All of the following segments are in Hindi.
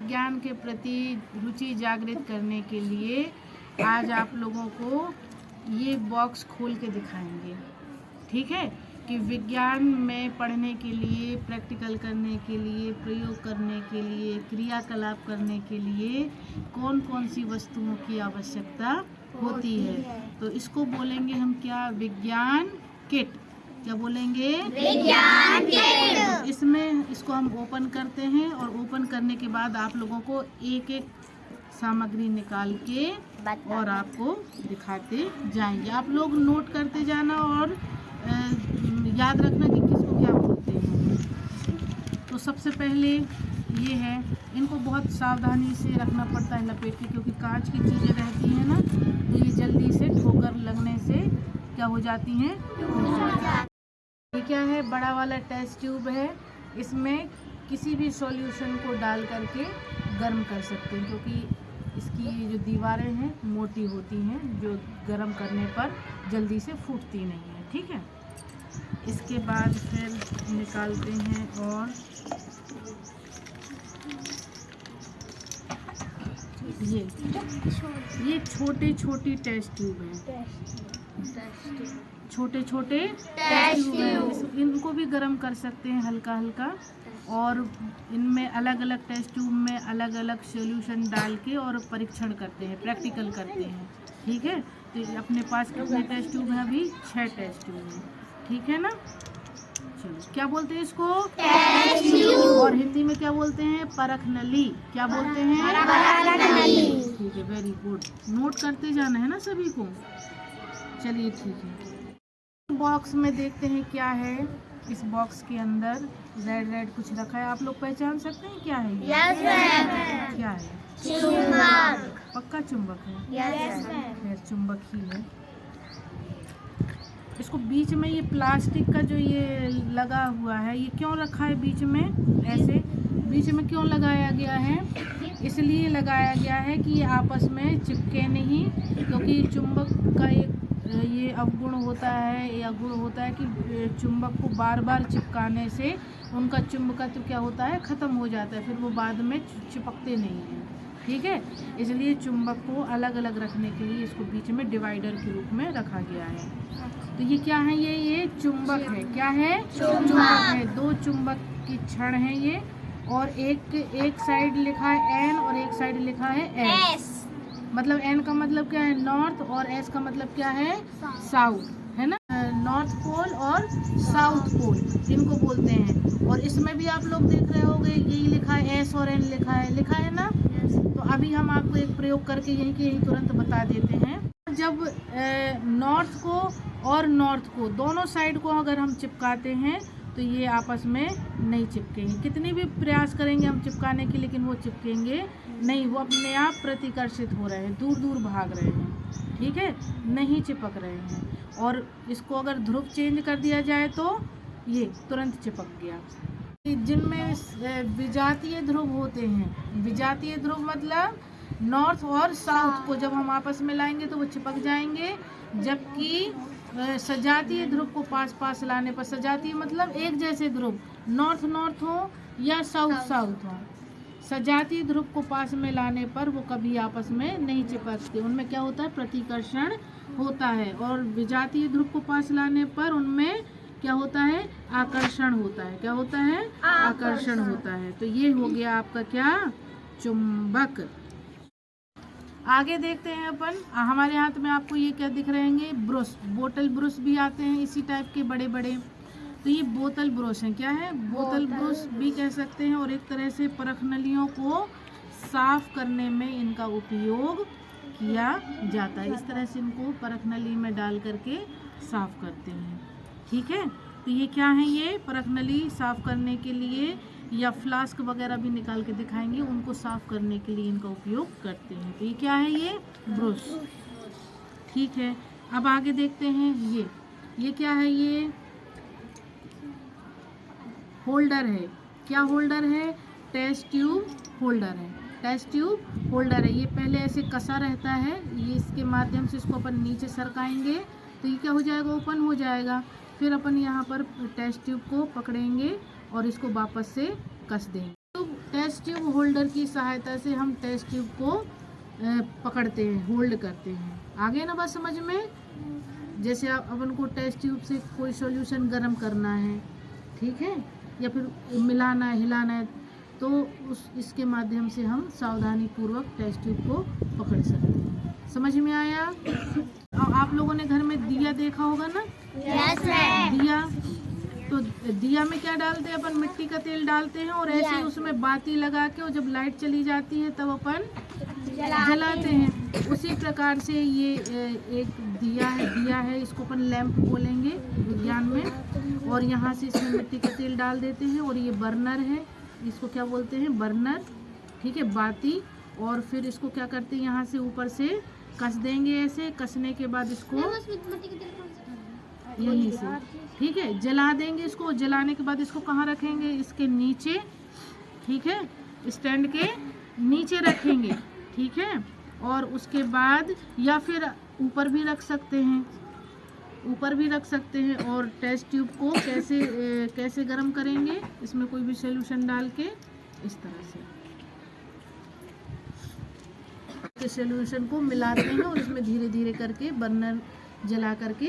विज्ञान के प्रति रुचि जागृत करने के लिए आज आप लोगों को ये बॉक्स खोल के दिखाएंगे। ठीक है, कि विज्ञान में पढ़ने के लिए, प्रैक्टिकल करने के लिए, प्रयोग करने के लिए, क्रियाकलाप करने के लिए कौन कौन सी वस्तुओं की आवश्यकता होती है। तो इसको बोलेंगे हम क्या? विज्ञान किट। क्या बोलेंगे? विज्ञान किट। इसमें इसको हम ओपन करते हैं और ओपन करने के बाद आप लोगों को एक एक सामग्री निकाल के और आपको दिखाते जाएंगे। आप लोग नोट करते जाना और याद रखना कि किसको क्या बोलते हैं। तो सबसे पहले ये है, इनको बहुत सावधानी से रखना पड़ता है लपेट के, क्योंकि कांच की चीज़ें रहती हैं ना, तो ये जल्दी से ठोकर लगने से क्या हो जाती हैं? ये क्या है? बड़ा वाला टेस्ट ट्यूब है। इसमें किसी भी सॉल्यूशन को डाल करके गर्म कर सकते हैं, क्योंकि इसकी जो दीवारें हैं मोटी होती हैं, जो गर्म करने पर जल्दी से फूटती नहीं है। ठीक है, इसके बाद फिर निकालते हैं और ये छोटे छोटे टेस्ट ट्यूब हैं, छोटे छोटे टेस्ट ट्यूब। इनको भी गर्म कर सकते हैं हल्का हल्का, और इनमें अलग अलग टेस्ट ट्यूब में अलग अलग सॉल्यूशन डाल के और परीक्षण करते हैं, प्रैक्टिकल करते हैं। ठीक है, तो अपने पास कितने टेस्ट ट्यूब हैं? अभी 6 टेस्ट ट्यूब हैं। ठीक है ना? चलो, क्या बोलते हैं इसको? Test tube. और हिंदी में क्या बोलते हैं? परखनली। क्या बोलते हैं? परखनली। ठीक है, वेरी गुड। नोट करते जाना है ना सभी को। चलिए ठीक है, बॉक्स में देखते हैं क्या है। इस बॉक्स के अंदर रेड रेड कुछ रखा है, आप लोग पहचान सकते हैं क्या है ये? Yes ma'am. क्या है? चुंबक। पक्का चुंबक है? Yes ma'am. खैर चुंबक ही है। इसको बीच में ये प्लास्टिक का जो ये लगा हुआ है, ये क्यों रखा है बीच में? ऐसे बीच में क्यों लगाया गया है? इसलिए लगाया गया है कि ये आपस में चिपके नहीं, क्योंकि चुंबक का एक ये अवगुण होता है या गुण होता है कि चुंबक को बार बार चिपकाने से उनका चुंबकत्व क्या होता है? ख़त्म हो जाता है, फिर वो बाद में चिपकते नहीं हैं। ठीक है, इसलिए चुंबक को अलग अलग रखने के लिए इसको बीच में डिवाइडर के रूप में रखा गया है। तो ये क्या है? ये चुंबक है। क्या है? चुंबक है। 2 चुंबक की छड़ है ये, और एक साइड लिखा है N और एक साइड लिखा है S। मतलब N का मतलब क्या है? नॉर्थ, और S का मतलब क्या है? साउथ, है ना? नॉर्थ पोल और साउथ पोल इनको बोलते हैं। और इसमें भी आप लोग देख रहे होंगे यही लिखा है, S और N लिखा है ना? तो अभी हम आपको एक प्रयोग करके यहीं के यहीं तुरंत बता देते हैं। जब नॉर्थ को और नॉर्थ को दोनों साइड को अगर हम चिपकाते हैं तो ये आपस में नहीं चिपकेंगे। कितनी भी प्रयास करेंगे हम चिपकाने की, लेकिन वो चिपकेंगे नहीं। वो अपने आप प्रतिकर्षित हो रहे हैं, दूर दूर भाग रहे हैं। ठीक है, नहीं चिपक रहे हैं। और इसको अगर ध्रुव चेंज कर दिया जाए तो ये तुरंत चिपक गया। जिनमें विजातीय ध्रुव होते हैं, विजातीय ध्रुव मतलब नॉर्थ और साउथ को जब हम आपस में लाएंगे तो वो चिपक जाएंगे, जबकि सजातीय ध्रुव को पास पास लाने पर, सजातीय मतलब एक जैसे ध्रुव, नॉर्थ नॉर्थ हो या साउथ साउथ हो, सजातीय ध्रुव को पास में लाने पर वो कभी आपस में नहीं चिपकते। उनमें क्या होता है? प्रतिकर्षण होता है। और विजातीय ध्रुव को पास लाने पर उनमें क्या होता है? आकर्षण होता है। क्या होता है? आकर्षण होता है। तो ये हो गया आपका क्या? चुंबक। आगे देखते हैं अपन। हमारे हाथ में आपको ये क्या दिख रहे हैं? ब्रश, बोतल ब्रश भी आते हैं इसी टाइप के बड़े बड़े। तो ये बोतल ब्रश है। क्या है? बोतल ब्रश भी कह सकते हैं। और एक तरह से परखनलियों को साफ करने में इनका उपयोग किया जाता है। इस तरह से इनको परखनली में डाल करके साफ करते हैं। ठीक है, तो ये क्या है? ये परखनली साफ करने के लिए, या फ्लास्क वगैरह भी निकाल के दिखाएंगे, उनको साफ करने के लिए इनका उपयोग करते हैं। तो ये क्या है? ये ब्रश। ठीक है, अब आगे देखते हैं। ये क्या है? ये होल्डर है। क्या होल्डर है? टेस्ट ट्यूब होल्डर है। टेस्ट ट्यूब होल्डर है। ये पहले ऐसे कसा रहता है, ये इसके माध्यम से इसको अपन नीचे सरकाएंगे तो ये क्या हो जाएगा? ओपन हो जाएगा। फिर अपन यहाँ पर टेस्ट ट्यूब को पकड़ेंगे और इसको वापस से कस देंगे। टेस्ट ट्यूब होल्डर की सहायता से हम टेस्ट ट्यूब को पकड़ते हैं, होल्ड करते हैं। आगे ना बात समझ में? जैसे अपन को टेस्ट ट्यूब से कोई सॉल्यूशन गर्म करना है, ठीक है, या फिर मिलाना है, हिलाना है, तो इसके माध्यम से हम सावधानी पूर्वक टेस्ट ट्यूब को पकड़ सकते हैं। समझ में आया? आप लोगों ने घर में दिया देखा होगा ना? Yes ma'am. दिया, तो दिया में क्या डालते हैं अपन? मिट्टी का तेल डालते हैं और ऐसे ही उसमें बाती लगा के, और जब लाइट चली जाती है तब अपन जलाते हैं। उसी प्रकार से ये एक दिया है, इसको अपन लैंप बोलेंगे विज्ञान में। और यहाँ से इसमें मिट्टी का तेल डाल देते हैं। और ये बर्नर है, इसको क्या बोलते हैं? बर्नर, ठीक है, बाती। और फिर इसको क्या करते हैं? यहाँ से ऊपर से कस देंगे, ऐसे कसने के बाद इसको यहीं से, ठीक है, जला देंगे इसको। जलाने के बाद इसको कहाँ रखेंगे? इसके नीचे, ठीक है, स्टैंड के नीचे रखेंगे, ठीक है। और उसके बाद या फिर ऊपर भी रख सकते हैं, ऊपर भी रख सकते हैं। और टेस्ट ट्यूब को कैसे गर्म करेंगे? इसमें कोई भी सॉल्यूशन डाल के इस तरह से सॉल्यूशन को मिलाते हैं और इसमें धीरे धीरे करके बर्नर जला करके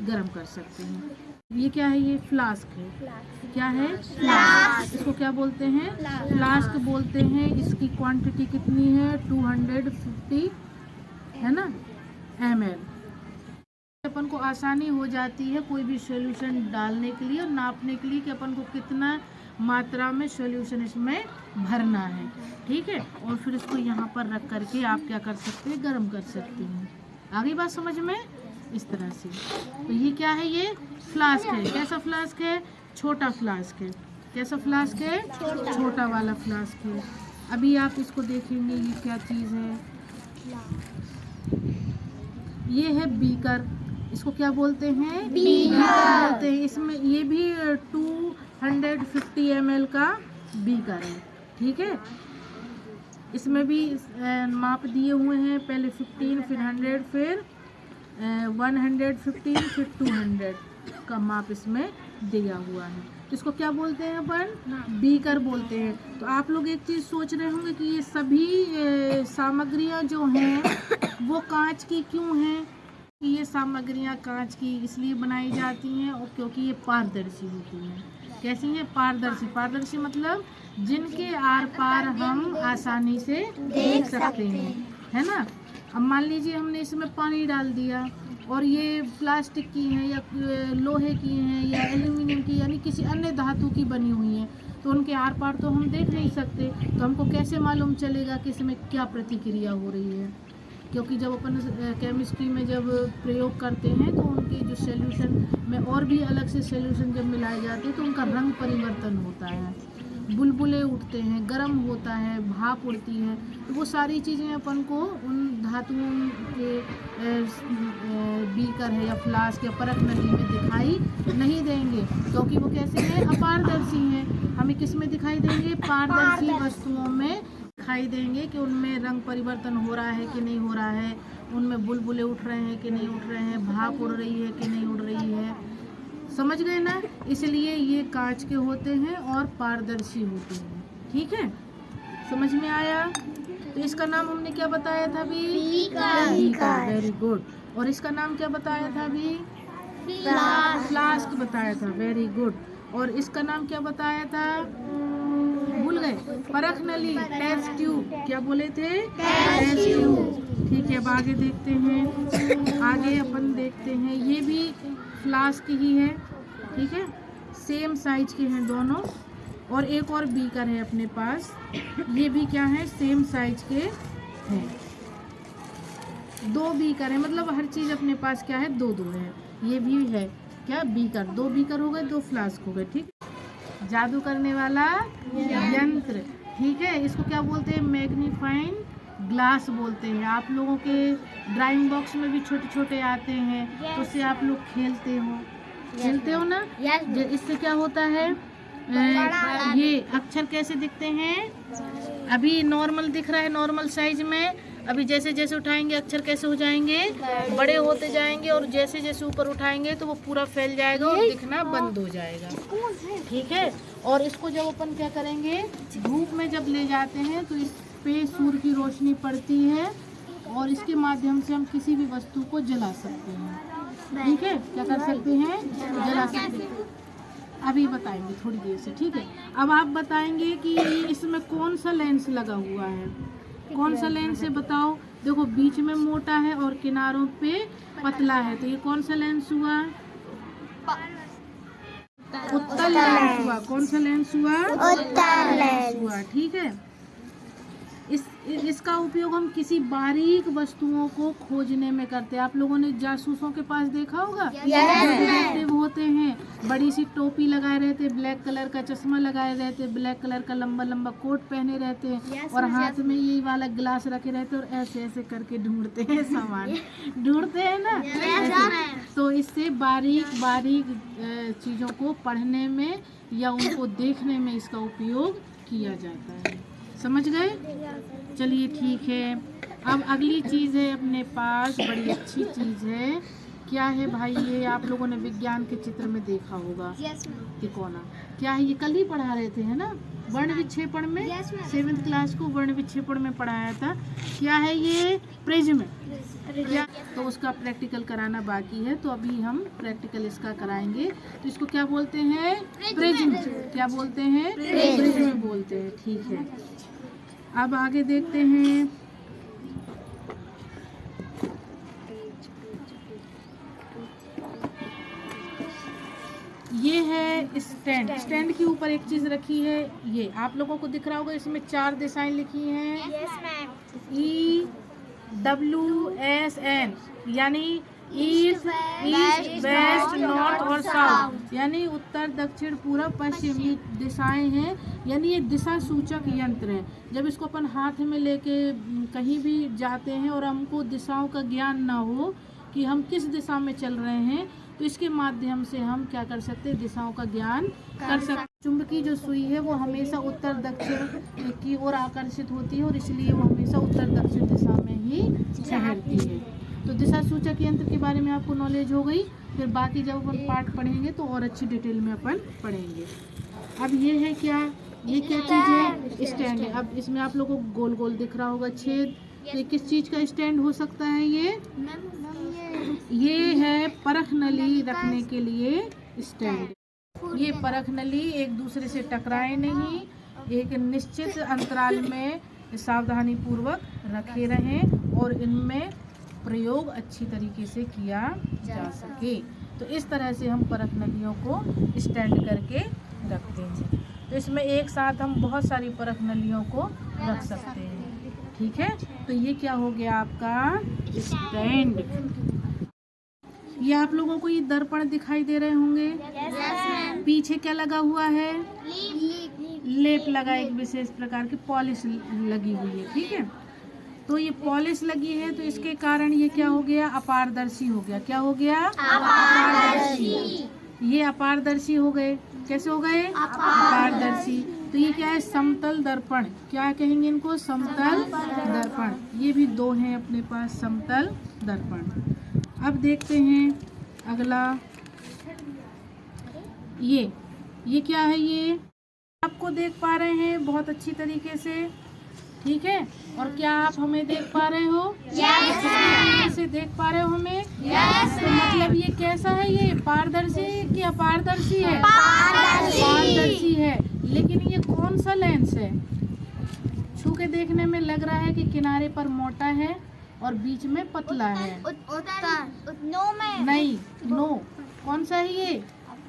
गर्म कर सकते हैं। ये क्या है? ये फ्लास्क है। क्या है? फ्लास्क। इसको क्या बोलते हैं? फ्लास्क बोलते हैं। इसकी क्वांटिटी कितनी है? 250 है ना, ml। अपन को आसानी हो जाती है कोई भी सॉल्यूशन डालने के लिए और नापने के लिए कि अपन को कितना मात्रा में सॉल्यूशन इसमें भरना है, ठीक है। और फिर इसको यहाँ पर रख करके आप क्या कर सकते हैं? गर्म कर सकते हैं। आगे बात समझ में? इस तरह से। तो ये क्या है? ये फ्लास्क है। कैसा फ्लास्क है? छोटा फ्लास्क है। कैसा फ्लास्क है? छोटा वाला फ्लास्क है। अभी आप इसको देखेंगे, ये क्या चीज़ है? ये है बीकर। इसको क्या बोलते हैं? बीकर बोलते हैं। इसमें ये भी 250 ml का बीकर है, ठीक है। इसमें भी माप दिए हुए हैं, पहले 15, फिर 100, फिर 115, फिर 200 का माप इसमें दिया हुआ है। तो इसको क्या बोलते हैं अपन? बीकर बोलते हैं। तो आप लोग एक चीज़ सोच रहे होंगे कि ये सभी सामग्रियां जो हैं वो कांच की क्यों हैं? ये सामग्रियां कांच की इसलिए बनाई जाती हैं और क्योंकि ये पारदर्शी होती हैं। कैसी हैं? पारदर्शी। पारदर्शी मतलब जिनके आर पार हम आसानी से देख सकते हैं, है ना। अब मान लीजिए हमने इसमें पानी डाल दिया और ये प्लास्टिक की हैं या लोहे की हैं या एल्यूमिनियम की, यानी किसी अन्य धातु की बनी हुई हैं, तो उनके आर पार तो हम देख नहीं सकते। तो हमको कैसे मालूम चलेगा कि इसमें क्या प्रतिक्रिया हो रही है? क्योंकि जब अपन केमिस्ट्री में जब प्रयोग करते हैं तो उनके जो सॉल्यूशन में और भी अलग से सॉल्यूशन जब मिलाए जाते हैं तो उनका रंग परिवर्तन होता है, बुलबुले उठते हैं, गर्म होता है, भाप उड़ती है। तो वो सारी चीज़ें अपन को उन धातुओं के बीकर है या फ्लास्क या परख नली में दिखाई नहीं देंगे, क्योंकि वो कैसे हैं? अपारदर्शी हैं। हमें किस में दिखाई देंगे? पारदर्शी वस्तुओं में दिखाई देंगे कि उनमें रंग परिवर्तन हो रहा है कि नहीं हो रहा है, उनमें बुलबुले उठ रहे हैं कि नहीं उठ रहे हैं, भाप उड़ रही है कि नहीं उड़ रही है। समझ गए ना? इसलिए ये कांच के होते हैं और पारदर्शी होते हैं, ठीक है। समझ में आया? तो इसका नाम हमने क्या बताया था अभी? बीकर। Very good. और इसका नाम क्या बताया था अभी? फ्लास्क बताया था। Very good. और इसका नाम क्या बताया था? भूल गए? परख नली, टेस्ट ट्यूब। क्या बोले थे? Test tube. ठीक है, अब आगे देखते हैं। आगे अपन देखते हैं, ये भी फ्लास्क ही है, ठीक है, सेम साइज के हैं दोनों। और एक और बीकर है अपने पास, ये भी क्या है? सेम साइज के हैं। दो बीकर है, मतलब हर चीज़ अपने पास क्या है? दो दो है। ये भी है क्या? बीकर। दो बीकर हो गए, दो फ्लास्क हो गए, ठीक। जादू करने वाला यंत्र, ठीक है। इसको क्या बोलते हैं? मैग्नीफाइंग ग्लास बोलते हैं। आप लोगों के ड्राइंग बॉक्स में भी छोटे छोटे आते हैं, तो उससे आप लोग खेलते हो ना। इससे क्या होता है? ये अक्षर कैसे दिखते हैं? अभी नॉर्मल दिख रहा है, नॉर्मल साइज में। अभी जैसे जैसे उठाएंगे अक्षर कैसे हो जाएंगे, बड़े होते जाएंगे, और जैसे जैसे ऊपर उठाएंगे तो वो पूरा फैल जाएगा और दिखना बंद हो जाएगा। ठीक है। और इसको जब अपन क्या करेंगे, धूप में जब ले जाते हैं तो इस पे सूर्य की रोशनी पड़ती है और इसके माध्यम से हम किसी भी वस्तु को जला सकते हैं। ठीक है, क्या कर सकते हैं, जला सकते हैं। अभी बताएंगे थोड़ी देर से। ठीक है, अब आप बताएंगे कि इसमें कौन सा लेंस लगा हुआ है, कौन सा लेंस है बताओ। देखो बीच में मोटा है और किनारों पे पतला है, तो ये कौन सा लेंस हुआ, उत्तल लेंस हुआ। कौन सा लेंस हुआ, उत्तल लेंस हुआ। ठीक है, इसका उपयोग हम किसी बारीक वस्तुओं को खोजने में करते हैं। आप लोगों ने जासूसों के पास देखा होगा, डिटेक्टिव होते हैं, बड़ी सी टोपी लगाए रहते, ब्लैक कलर का चश्मा लगाए रहते, ब्लैक कलर का लंबा लंबा कोट पहने रहते हैं और हाथ में ये वाला गिलास रखे रहते और ऐसे ऐसे करके ढूंढते हैं सामान, ढूंढते हैं ना ऐसे। तो इससे बारीक बारीक चीज़ों को पढ़ने में या उनको देखने में इसका उपयोग किया जाता है। समझ गए? चलिए ठीक है। अब अगली चीज़ है अपने पास, बड़ी अच्छी चीज़ है। क्या है भाई, ये आप लोगों ने विज्ञान के चित्र में देखा होगा, तिकोना। क्या है ये, कल ही पढ़ा रहे थे है ना, वर्ण विक्षेपण में। 7th क्लास को वर्ण विक्षेपण में पढ़ाया था। क्या है ये, प्रिज्म। क्या, तो उसका प्रैक्टिकल कराना बाकी है, तो अभी हम प्रैक्टिकल इसका कराएंगे। तो इसको क्या बोलते हैं, प्रिज्म। क्या बोलते हैं, प्रिज्म बोलते हैं। ठीक है, अब आगे देखते हैं। ये है स्टैंड। स्टैंड के ऊपर एक चीज रखी है, ये आप लोगों को दिख रहा होगा, इसमें 4 दिशाएं लिखी हैं, EWSN, यानी ईस्ट, वेस्ट, नॉर्थ और साउथ, यानी उत्तर, दक्षिण, पूर्व, पश्चिम, ये दिशाएं हैं। यानी ये दिशा सूचक यंत्र है। जब इसको अपन हाथ में लेके कहीं भी जाते हैं और हमको दिशाओं का ज्ञान ना हो कि हम किस दिशा में चल रहे हैं, तो इसके माध्यम से हम क्या कर सकते हैं, दिशाओं का ज्ञान कर सकते हैं। चुंबकीय जो सुई है वो हमेशा उत्तर दक्षिण की ओर आकर्षित होती है और इसलिए वो हमेशा उत्तर दक्षिण दिशा में ही ठहरती है। तो दिशा सूचक यंत्र के बारे में आपको नॉलेज हो गई। फिर बाकी जब अपन पाठ पढ़ेंगे तो और अच्छी डिटेल में अपन पढ़ेंगे। अब ये है क्या, ये क्या चीज़ है, स्टैंड है। अब इसमें आप लोगों को गोल गोल दिख रहा होगा छेद, ये किस चीज़ का स्टैंड हो सकता है, ये है परख नली रखने के लिए स्टैंड। ये परख नली एक दूसरे से टकराए नहीं, एक निश्चित अंतराल में सावधानी पूर्वक रखे रहें और इनमें प्रयोग अच्छी तरीके से किया जा सके। तो इस तरह से हम परख नलियों को स्टैंड करके रखते हैं। तो इसमें एक साथ हम बहुत सारी परख नलियों को रख सकते हैं। ठीक है, तो ये क्या हो गया आपका स्टैंड। ये आप लोगों को ये दर्पण दिखाई दे रहे होंगे। पीछे क्या लगा हुआ है, लेप लगा, एक विशेष प्रकार की पॉलिश लगी हुई है। ठीक है, तो ये पॉलिश लगी है तो इसके कारण ये क्या हो गया, अपारदर्शी हो गया। क्या हो गया, अपारदर्शी। ये अपारदर्शी हो गए। कैसे हो गए, अपारदर्शी। तो ये क्या है, समतल दर्पण। क्या कहेंगे इनको, समतल दर्पण। ये भी 2 हैं अपने पास, समतल दर्पण। अब देखते हैं अगला, ये क्या है, ये आपको देख पा रहे हैं बहुत अच्छी तरीके से। ठीक है, और क्या आप हमें देख पा रहे हो, से देख पा रहे हो हमें। तो मतलब ये कैसा है, ये पारदर्शी कि अपारदर्शी है, पारदर्शी है। लेकिन ये कौन सा लेंस है, छू के देखने में लग रहा है कि किनारे पर मोटा है और बीच में पतला है। नहीं, नो, कौन सा है ये,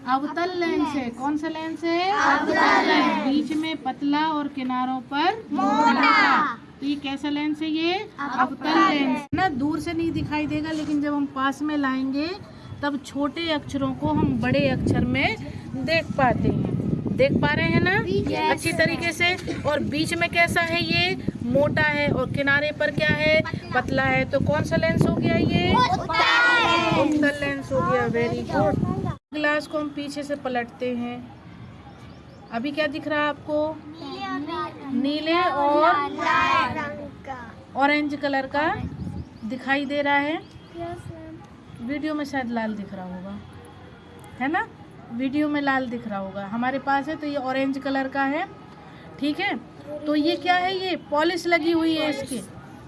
अवतल लेंस है। कौन सा लेंस है, अवतल लेंस। बीच में पतला और किनारों पर मोटा। तो ये कैसा लेंस है, ये अवतल लेंस ना। दूर से नहीं दिखाई देगा, लेकिन जब हम पास में लाएंगे तब छोटे अक्षरों को हम बड़े अक्षर में देख पाते हैं। देख पा रहे हैं ना अच्छी तरीके से। और बीच में कैसा है, ये मोटा है और किनारे पर क्या है, पतला है। तो कौन सा लेंस हो गया, ये उत्तल लेंस हो गया। Very good. ग्लास को हम पीछे से पलटते हैं। अभी क्या दिख रहा है आपको, नीले ऑरेंज कलर का दिखाई दे रहा है। वीडियो में शायद लाल दिख रहा होगा, है ना, वीडियो में लाल दिख रहा होगा, हमारे पास है तो ये ऑरेंज कलर का है। ठीक है, तो ये क्या है, ये पॉलिश लगी हुई है, इसकी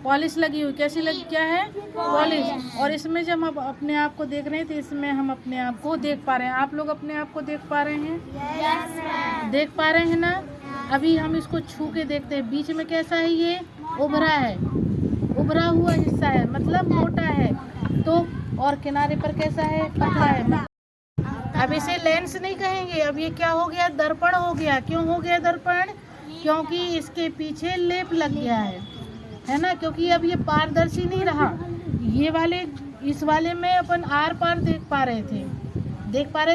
पॉलिश लगी हुई, कैसी लगी, क्या है, पॉलिश। और इसमें जब हम अपने आप को देख रहे हैं तो इसमें हम अपने आप को देख पा रहे हैं। आप लोग अपने आप को देख पा रहे हैं? देख पा रहे हैं ना। अभी हम इसको छू के देखते हैं, बीच में कैसा है, ये उभरा है, उभरा हुआ हिस्सा है, मतलब मोटा है। तो और किनारे पर कैसा है, पतला है। अब इसे लेंस नहीं कहेंगे, अब ये क्या हो गया, दर्पण हो गया। क्यों हो गया दर्पण? क्योंकि इसके पीछे लेप लग गया है ना, क्योंकि अब ये पारदर्शी नहीं रहा। ये वाले, इस वाले में अपन आर पार देख पा रहे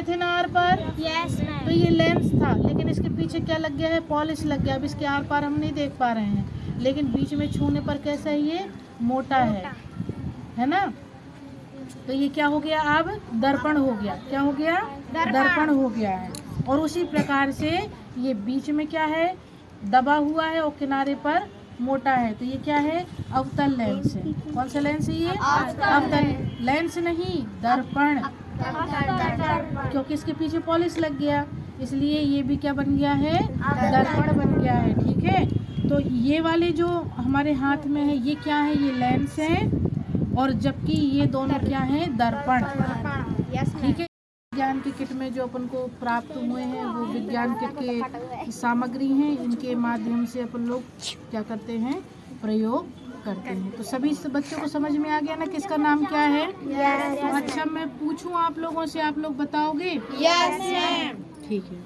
थे ना, आर पार। तो ये लेंस था, लेकिन इसके पीछे क्या लग गया है, पॉलिश लग गया। अब इसके आर पार हम नहीं देख पा रहे हैं, लेकिन बीच में छूने पर कैसा है, ये मोटा है ना। तो ये क्या हो गया, अब दर्पण हो गया। क्या हो गया, दर्पण हो गया है। और उसी प्रकार से ये बीच में क्या है, दबा हुआ है और किनारे पर मोटा है। तो ये क्या है, अवतल लेंस है। कौन सा लेंस है ये, अवतल लेंस नहीं, दर्पण। क्योंकि इसके पीछे पॉलिश लग गया, इसलिए ये भी क्या बन गया है, दर्पण बन गया है। ठीक है, तो ये वाले जो हमारे हाथ में है, ये क्या है, ये लेंस है, और जबकि ये दोनों क्या है, दर्पण। ठीक है, विज्ञान की किट में जो अपन को प्राप्त हुए हैं वो विज्ञान किट के सामग्री हैं, इनके माध्यम से अपन लोग क्या करते हैं, प्रयोग करते हैं। तो सभी बच्चों को समझ में आ गया ना किसका नाम क्या है? तो अच्छा, मैं पूछूं आप लोगों से, आप लोग बताओगे? Yes ma'am. ठीक है,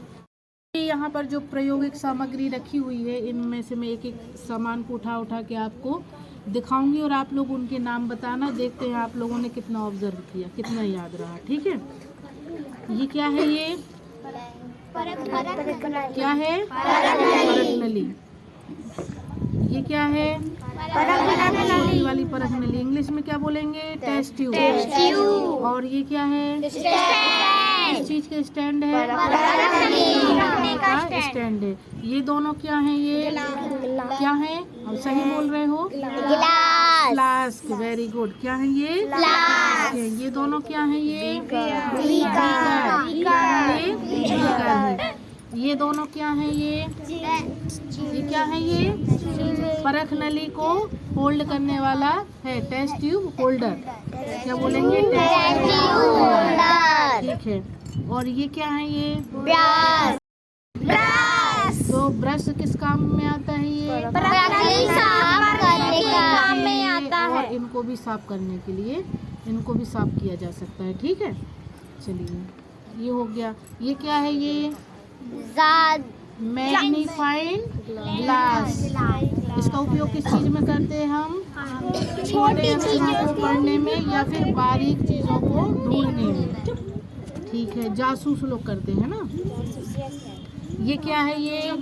यहाँ पर जो प्रायोगिक सामग्री रखी हुई है, इनमें से मैं एक एक सामान को उठा के आपको दिखाऊंगी और आप लोग उनके नाम बताना। देखते हैं आप लोगों ने कितना ऑब्जर्व किया, कितना याद रहा। ठीक है, ये क्या है, ये क्या है, परख नली। ये क्या है, छोटी वाली परख नली, इंग्लिश में क्या बोलेंगे, टेस्ट ट्यूब। और ये क्या है, इस चीज का स्टैंड है, का स्टैंड है। ये दोनों क्या है, ये क्या है, आप सही बोल रहे हो, फ्लास्क। Very good. क्या है ये, ये दोनों क्या है, ये ये दोनों क्या है, ये क्या है, ये परख नली को होल्ड करने वाला है, टेस्ट ट्यूब होल्डर। क्या बोलेंगे, टेस्ट ट्यूब होल्डर। ठीक है, और ये क्या है, ये ब्रश। तो ब्रश किस काम में आता है, ये साफ करने के काम में आता है। और इनको भी साफ करने के लिए इनको भी साफ किया जा सकता है। ठीक है, चलिए, ये हो गया। ये क्या है, ये मैग्नीफाइंग ग्लास। इसका उपयोग किस चीज में करते हैं हम, छोटे अक्षरों को पढ़ने में या फिर बारीक चीजों को ढूंढने में। ठीक है, जासूस लोग करते हैं ना। ये क्या है, ये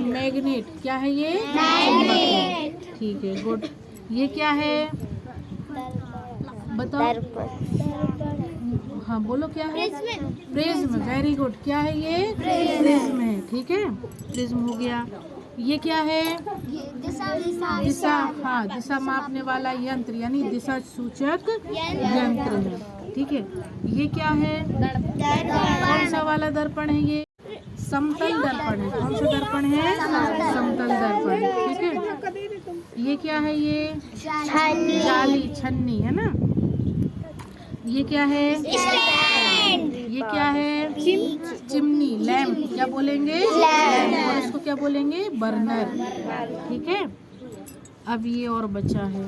मैग्नेट। क्या है ये, मैग्नेट। ठीक है, गुड। ये क्या है, बताओ, हाँ बोलो, क्या है, प्रिज्म। Very good. क्या है ये, प्रिज्म है। ठीक है, प्रिज्म हो गया। ये क्या है, दिशा, हाँ, दिशा मापने वाला यंत्र, यानी दिशा सूचक यंत्र है। ठीक है, ये क्या है, कौन सा वाला दर्पण है, ये समतल दर्पण है। कौन सा दर्पण है, समतल दर्पण। ठीक है, ये क्या है, ये जाली, छन्नी है ना। ये क्या है, ये क्या है, चिमनी, लैंप। क्या बोलेंगे, लैंप। और इसको क्या बोलेंगे, बर्नर। ठीक है, अब ये और बचा है,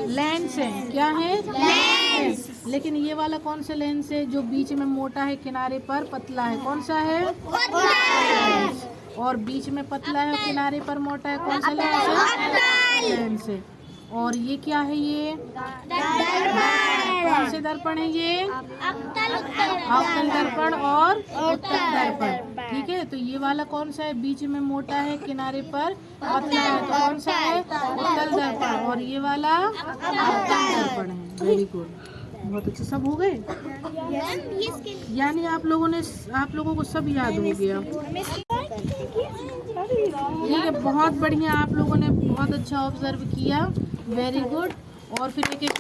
लेंस है। क्या है, लेंस। लेकिन ये वाला कौन सा लेंस है, जो बीच में मोटा है, किनारे पर पतला है, कौन सा है, और बीच में पतला है और किनारे पर मोटा है, कौन सा लेंस है। और ये क्या है, ये कौन से दर्पण है, ये अवतल दर्पण और उत्तल दर्पण। ठीक है, तो ये वाला कौन सा है, बीच में मोटा है, किनारे पर पतला है, तो कौन सा है, उत्तल दर्पण। और ये वाला अवतल दर्पण है। वेरी गुड, बहुत अच्छे, सब हो गए। यानी आप लोगों को सब याद हो गया। ठीक है, बहुत बढ़िया, आप लोगों ने बहुत अच्छा ऑब्जर्व किया, वेरी गुड। और फिर एक एक